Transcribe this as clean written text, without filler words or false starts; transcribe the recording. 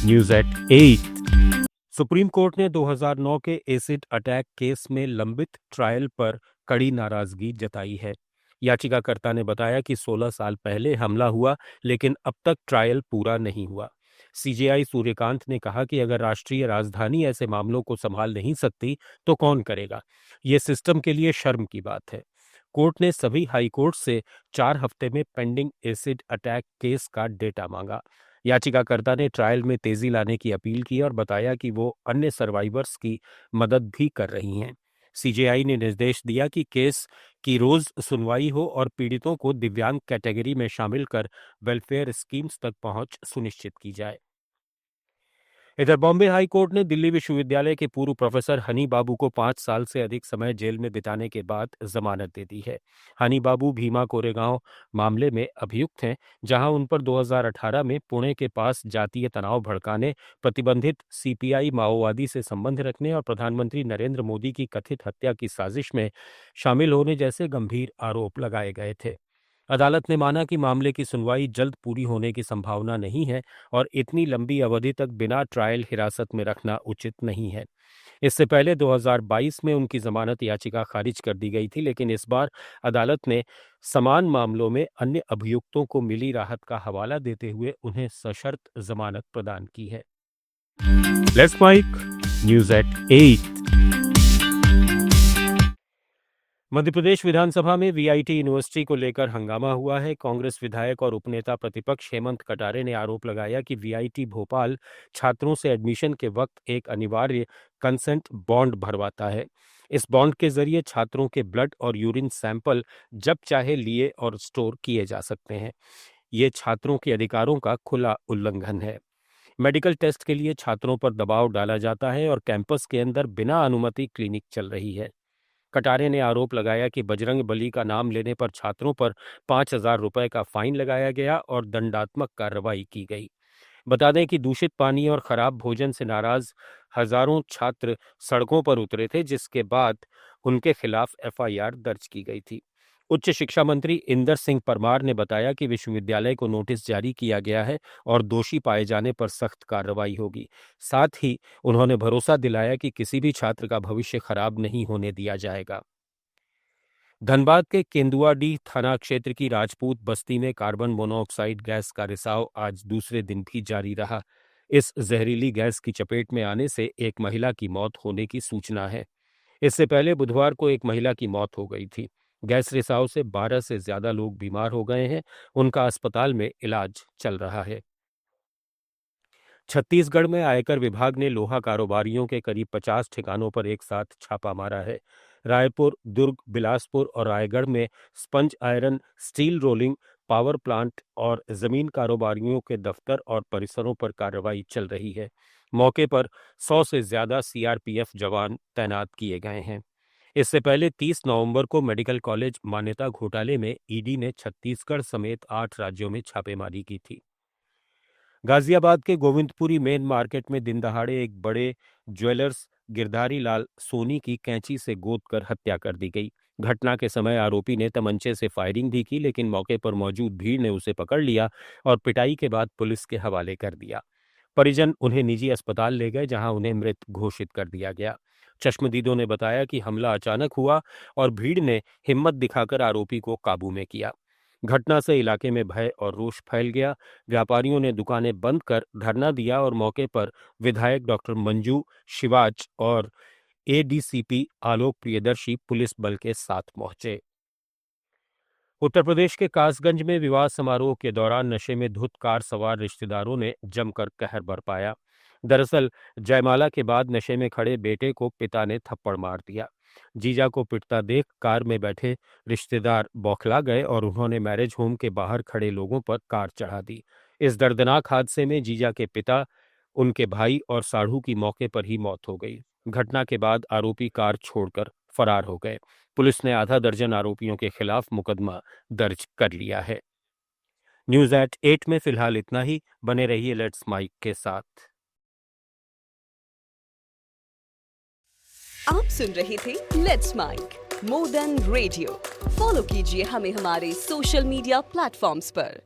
News at 8। Supreme court ने 2009 के acid attack case में लंबित ट्रायल पर कड़ी नाराजगी जताई है। याचिकाकर्ता ने बताया कि 16 साल पहले हमला हुआ, लेकिन अब तक ट्रायल पूरा नहीं हुआ। सीजेआई सूर्यकांत ने कहा कि अगर राष्ट्रीय राजधानी ऐसे मामलों को संभाल नहीं सकती तो कौन करेगा। ये सिस्टम के लिए शर्म की बात है। कोर्ट ने सभी हाई कोर्ट से 4 हफ्ते में पेंडिंग एसिड अटैक केस का डेटा मांगा। याचिकाकर्ता ने ट्रायल में तेजी लाने की अपील की और बताया कि वो अन्य सर्वाइवर्स की मदद भी कर रही हैं। सीजेआई ने निर्देश दिया कि केस की रोज सुनवाई हो और पीड़ितों को दिव्यांग कैटेगरी में शामिल कर वेलफेयर स्कीम्स तक पहुंच सुनिश्चित की जाए। इधर बॉम्बे हाई कोर्ट ने दिल्ली विश्वविद्यालय के पूर्व प्रोफेसर हनी बाबू को 5 साल से अधिक समय जेल में बिताने के बाद जमानत दे दी है। हनी बाबू भीमा कोरेगांव मामले में अभियुक्त हैं, जहां उन पर 2018 में पुणे के पास जातीय तनाव भड़काने, प्रतिबंधित सीपीआई माओवादी से संबंध रखने और प्रधानमंत्री नरेंद्र मोदी की कथित हत्या की साजिश में शामिल होने जैसे गंभीर आरोप लगाए गए थे। अदालत ने माना कि मामले की सुनवाई जल्द पूरी होने की संभावना नहीं है और इतनी लंबी अवधि तक बिना ट्रायल हिरासत में रखना उचित नहीं है। इससे पहले 2022 में उनकी जमानत याचिका खारिज कर दी गई थी, लेकिन इस बार अदालत ने समान मामलों में अन्य अभियुक्तों को मिली राहत का हवाला देते हुए उन्हें सशर्त जमानत प्रदान की है। Let's mic news at 8। Madhya Pradesh विधानसभा में वीआईटी यूनिवर्सिटी को लेकर हंगामा हुआ है। कांग्रेस विधायक और उपनेता प्रतिपक्ष हेमंत कटारे ने आरोप लगाया कि वीआईटी भोपाल छात्रों से एडमिशन के वक्त एक अनिवार्य कंसेंट बॉन्ड भरवाता है। इस बॉन्ड के जरिए छात्रों के ब्लड और यूरिन सैंपल जब चाहे लिए और स्टोर किए जा सकते हैं। ये छात्रों के अधिकारों का खुला उल्लंघन है। मेडिकल टेस्ट के लिए छात्रों पर दबाव डाला जाता है और कैंपस के अंदर बिना अनुमति क्लिनिक चल रही है। कटारे ने आरोप लगाया कि बजरंग बली का नाम लेने पर छात्रों पर 5,000 रुपए का फाइन लगाया गया और दंडात्मक कार्रवाई की गई। बता दें कि दूषित पानी और खराब भोजन से नाराज हजारों छात्र सड़कों पर उतरे थे, जिसके बाद उनके खिलाफ एफआईआर दर्ज की गई थी। उच्च शिक्षा मंत्री इंदर सिंह परमार ने बताया कि विश्वविद्यालय को नोटिस जारी किया गया है और दोषी पाए जाने पर सख्त कार्रवाई होगी। साथ ही उन्होंने भरोसा दिलाया कि किसी भी छात्र का भविष्य खराब नहीं होने दिया जाएगा। धनबाद के केंदुआडीह थाना क्षेत्र की राजपूत बस्ती में कार्बन मोनोऑक्साइड गैस का रिसाव आज दूसरे दिन भी जारी रहा। इस जहरीली गैस की चपेट में आने से एक महिला की मौत होने की सूचना है। इससे पहले बुधवार को एक महिला की मौत हो गई थी। गैस रिसाव से 12 से ज्यादा लोग बीमार हो गए हैं। उनका अस्पताल में इलाज चल रहा है। छत्तीसगढ़ में आयकर विभाग ने लोहा कारोबारियों के करीब 50 ठिकानों पर एक साथ छापा मारा है। रायपुर, दुर्ग, बिलासपुर और रायगढ़ में sponge iron, steel rolling, power plant और जमीन कारोबारियों के दफ्तर और परिसरों पर कार्रवाई चल रही है। मौके पर 100 से ज्यादा सीआरपीएफ जवान तैनात किए गए हैं। इससे पहले 30 नवंबर को मेडिकल कॉलेज मान्यता घोटाले में ईडी ने छत्तीसगढ़ समेत 8 राज्यों में छापेमारी की थी। गाजियाबाद के गोविंदपुरी मेन मार्केट में दिन दहाड़े एक बड़े ज्वेलर्स गिरधारी लाल सोनी की कैंची से गोद कर हत्या कर दी गई। घटना के समय आरोपी ने तमंचे से फायरिंग भी की, लेकिन मौके पर मौजूद भीड़ ने उसे पकड़ लिया और पिटाई के बाद पुलिस के हवाले कर दिया। परिजन उन्हें निजी अस्पताल ले गए, जहां उन्हें मृत घोषित कर दिया गया। चश्मदीदों ने बताया कि हमला अचानक हुआ और भीड़ ने हिम्मत दिखाकर आरोपी को काबू में किया। घटना से इलाके में भय और रोष फैल गया। व्यापारियों ने दुकानें बंद कर धरना दिया और मौके पर विधायक डॉक्टर मंजू शिवाच और एडीसीपी आलोक प्रियदर्शी पुलिस बल के साथ पहुंचे। उत्तर प्रदेश के कासगंज में विवाह समारोह के दौरान नशे में धुत कार सवार रिश्तेदारों ने जमकर कहर बरपाया। दरअसल जयमाला के बाद नशे में खड़े बेटे को पिता ने थप्पड़ मार दिया। जीजा को पिटता देख कार में बैठे रिश्तेदार बौखला गए और उन्होंने मैरिज होम के बाहर खड़े लोगों पर कार चढ़ा दी। इस दर्दनाक हादसे में जीजा के पिता, उनके भाई और साढ़ू की मौके पर ही मौत हो गई। घटना के बाद आरोपी कार छोड़कर फरार हो गए। पुलिस ने आधा दर्जन आरोपियों के खिलाफ मुकदमा दर्ज कर लिया है। न्यूज एट 8 में फिलहाल इतना ही। बने रहिए लेट्स माइक के साथ। आप सुन रहे थे let's mic more than radio. Follow कीजिए हमें हमारे सोशल मीडिया प्लेटफॉर्म्स पर।